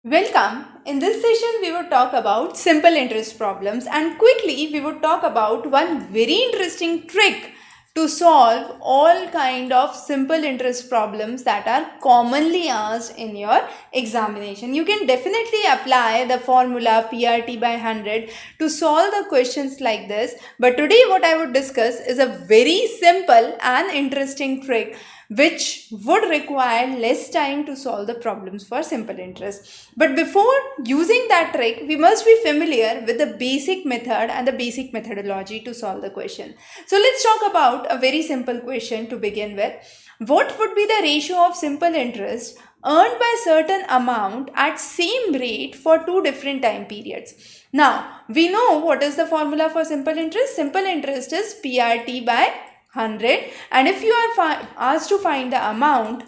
Welcome. In this session, we would talk about simple interest problems, and quickly we would talk about one very interesting trick to solve all kind of simple interest problems that are commonly asked in your examination. You can definitely apply the formula PRT by 100 to solve the questions like this. But today what I would discuss is a very simple and interesting trick which would require less time to solve the problems for simple interest. But before using that trick, we must be familiar with the basic method and the basic methodology to solve the question. So let's talk about a very simple question to begin with. What would be the ratio of simple interest earned by certain amount at same rate for two different time periods? Now, we know what is the formula for simple interest. Simple interest is PRT by 100, and if you are asked to find the amount,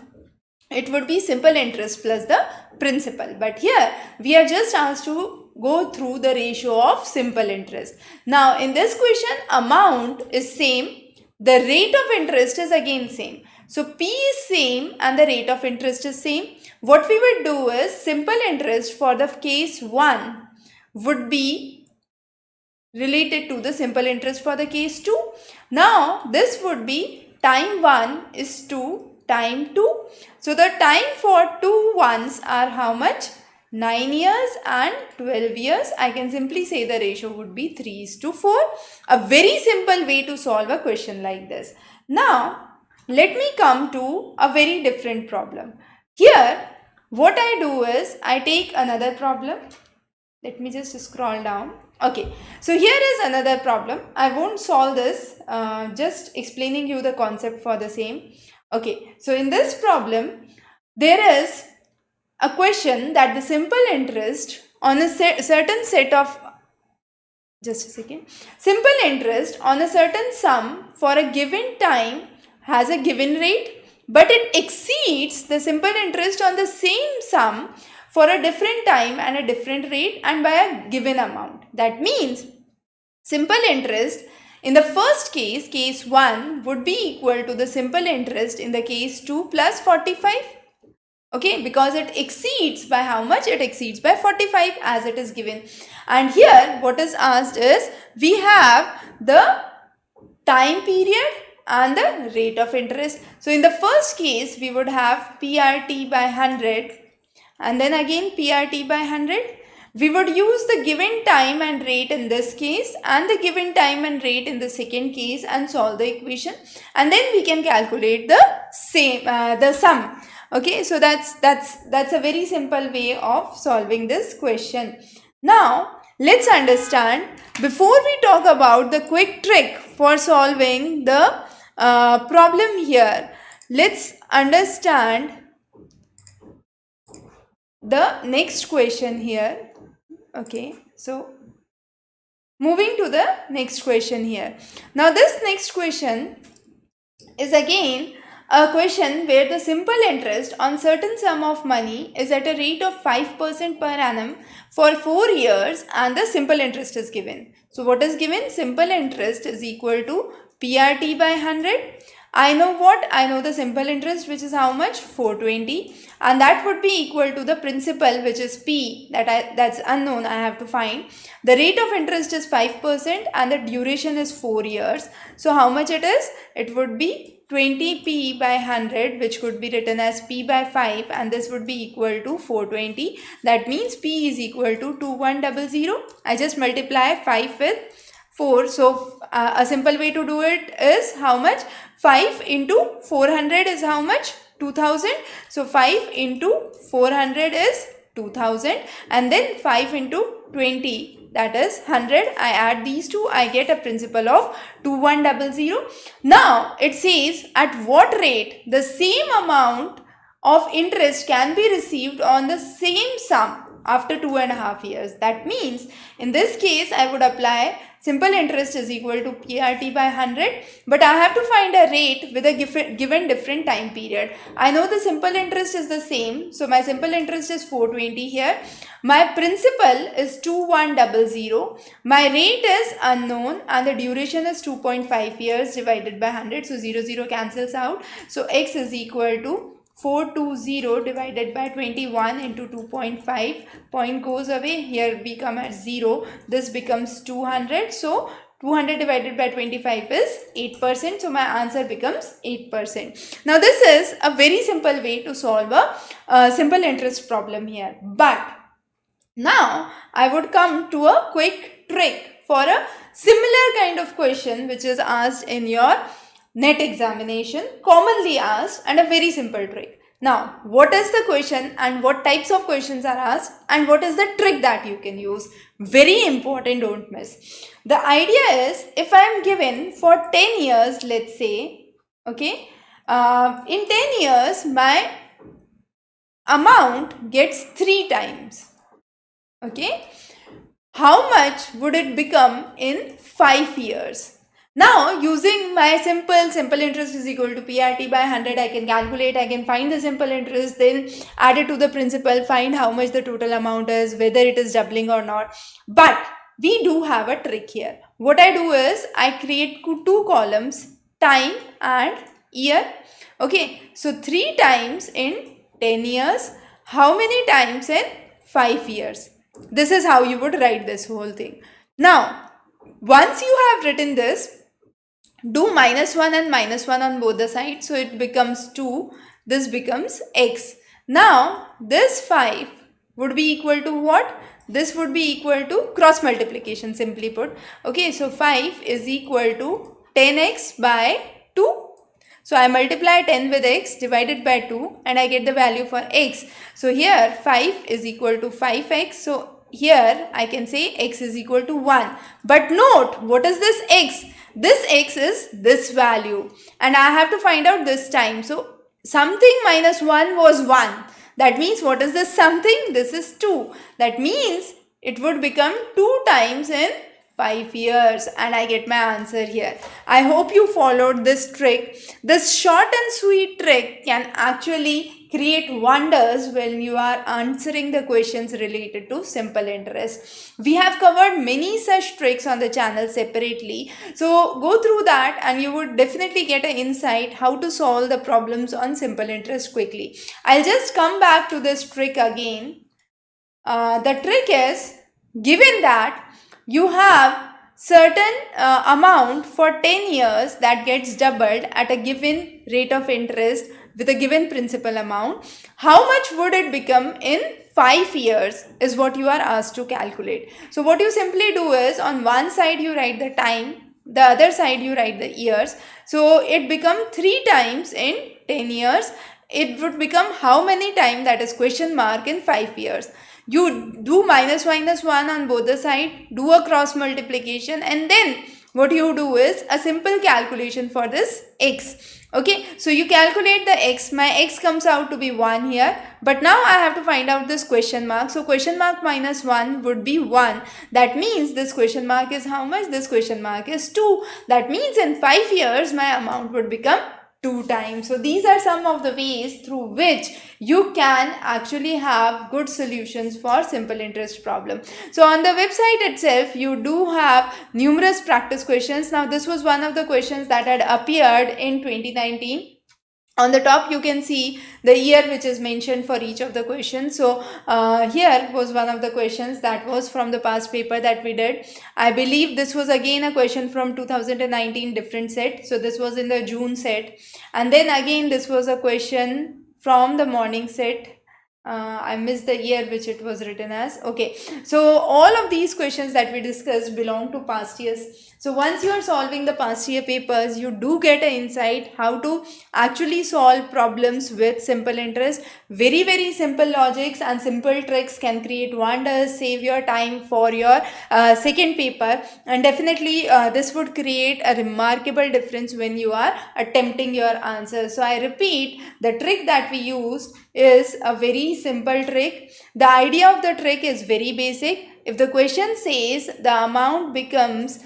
it would be simple interest plus the principal. But here we are just asked to go through the ratio of simple interest. Now in this question, amount is same, the rate of interest is again same. So P is same and the rate of interest is same. What we would do is simple interest for the case 1 would be related to the simple interest for the case 2. Now this would be time 1 is to time 2. So the time for two ones are how much? 9 years and 12 years. I can simply say the ratio would be 3:4. A very simple way to solve a question like this. Now let me come to a very different problem. Here what I do is I take another problem. Let me just scroll down. Okay, so here is another problem. I won't solve this, just explaining you the concept for the same. Okay, so in this problem, there is a question that the simple interest on a certain set of, just a second, simple interest on a certain sum for a given time has a given rate, but it exceeds the simple interest on the same sum for a different time and a different rate and by a given amount. That means simple interest in the first case, case 1 would be equal to the simple interest in the case 2 plus 45. Okay, because it exceeds by how much? It exceeds by 45 as it is given. And here what is asked is we have the time period and the rate of interest. So in the first case we would have PRT by 100 and then again PRT by 100. We would use the given time and rate in this case and the given time and rate in the second case and solve the equation, and then we can calculate the same the sum. Okay, so that's a very simple way of solving this question. Now let's understand, before we talk about the quick trick for solving the problem here, let's understand the next question here. Okay, so moving to the next question here. Now this next question is again a question where the simple interest on certain sum of money is at a rate of 5% per annum for 4 years and the simple interest is given. So what is given? Simple interest is equal to PRT by 100. I know what? I know the simple interest, which is how much? 420, and that would be equal to the principal, which is P, that's unknown, I have to find. The rate of interest is 5% and the duration is 4 years. So how much it is? It would be 20P by 100, which could be written as P by 5, and this would be equal to 420. That means P is equal to 2100. I just multiply 5 with 4. So a simple way to do it is how much? 5 into 400 is how much? 2000. So 5 into 400 is 2000, and then 5 into 20, that is 100. I add these two, I get a principal of 2100. Now it says at what rate the same amount of interest can be received on the same sum after 2.5 years. That means in this case I would apply simple interest is equal to PRT by 100, but I have to find a rate with a given different time period. I know the simple interest is the same, so my simple interest is 420 here. My principal is 2100. My rate is unknown and the duration is 2.5 years divided by 100. So 0 cancels out. So X is equal to 420 divided by 21 into 2.5. Point goes away. Here we come at 0. This becomes 200. So 200 divided by 25 is 8%. So my answer becomes 8%. Now this is a very simple way to solve a simple interest problem here. But now I would come to a quick trick for a similar kind of question which is asked in your NET examination, commonly asked, and a very simple trick. Now, what is the question and what types of questions are asked and what is the trick that you can use? Very important, don't miss. The idea is, if I am given for 10 years, let's say, okay, in 10 years, my amount gets 3 times. Okay, how much would it become in 5 years? Now, using my simple interest is equal to PRT by 100, I can calculate, I can find the simple interest, then add it to the principal, find how much the total amount is, whether it is doubling or not. But we do have a trick here. What I do is, I create 2 columns, time and year. Okay, so 3 times in 10 years, how many times in 5 years? This is how you would write this whole thing. Now, once you have written this, do -1 and -1 on both the sides. So it becomes 2. This becomes x. Now, this 5 would be equal to what? This would be equal to cross multiplication, simply put. Okay, so 5 is equal to 10x by 2. So I multiply 10 with x divided by 2 and I get the value for x. So here 5 is equal to 5x. So here I can say x is equal to 1. But note, what is this x? This x is this value and I have to find out this time. So something -1 was 1. That means what is this something? This is 2. That means it would become 2 times in 5 years and I get my answer here. I hope you followed this trick. This short and sweet trick can actually create wonders when you are answering the questions related to simple interest. We have covered many such tricks on the channel separately. So go through that and you would definitely get an insight how to solve the problems on simple interest quickly. I'll just come back to this trick again. The trick is, given that you have certain amount for 10 years that gets doubled at a given rate of interest with a given principal amount, how much would it become in 5 years is what you are asked to calculate. So what you simply do is, on one side you write the time, the other side you write the years. So it become 3 times in 10 years. It would become how many times, that is question mark, in 5 years. You do -1 on both the side, do a cross multiplication, and then what you do is a simple calculation for this x. Okay, so you calculate the x. My x comes out to be 1 here, but now I have to find out this question mark. So question mark -1 would be 1. That means this question mark is how much? This question mark is 2. That means in 5 years my amount would become 2 times. So these are some of the ways through which you can actually have good solutions for simple interest problem. So on the website itself, you do have numerous practice questions. Now this was one of the questions that had appeared in 2019. On the top, you can see the year which is mentioned for each of the questions. So here was one of the questions that was from the past paper that we did. I believe this was again a question from 2019 different set. So this was in the June set. And then again, this was a question from the morning set. I missed the year which it was written as. Okay, so all of these questions that we discussed belong to past years. So once you are solving the past year papers, you do get an insight how to actually solve problems with simple interest. Very, very simple logics and simple tricks can create wonders, save your time for your second paper, and definitely this would create a remarkable difference when you are attempting your answers. So I repeat, the trick that we use is a very simple trick. The idea of the trick is very basic. If the question says the amount becomes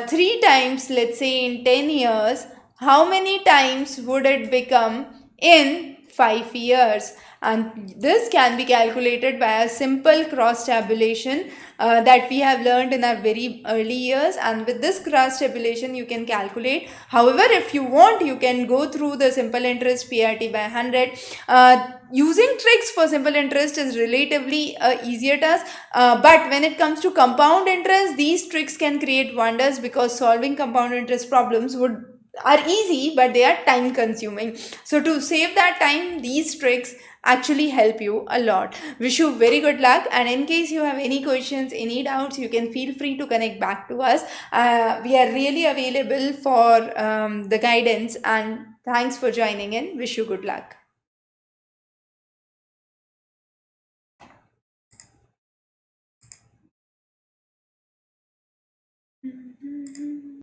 3 times, let's say in 10 years, how many times would it become in 5 years, and this can be calculated by a simple cross tabulation that we have learned in our very early years. And with this cross tabulation you can calculate. However, if you want, you can go through the simple interest PRT by 100. Using tricks for simple interest is relatively easier task, but when it comes to compound interest, these tricks can create wonders, because solving compound interest problems are easy, but they are time consuming. So to save that time, these tricks actually help you a lot. Wish you very good luck, and in case you have any questions, any doubts, you can feel free to connect back to us. We are really available for the guidance, and thanks for joining in. Wish you good luck.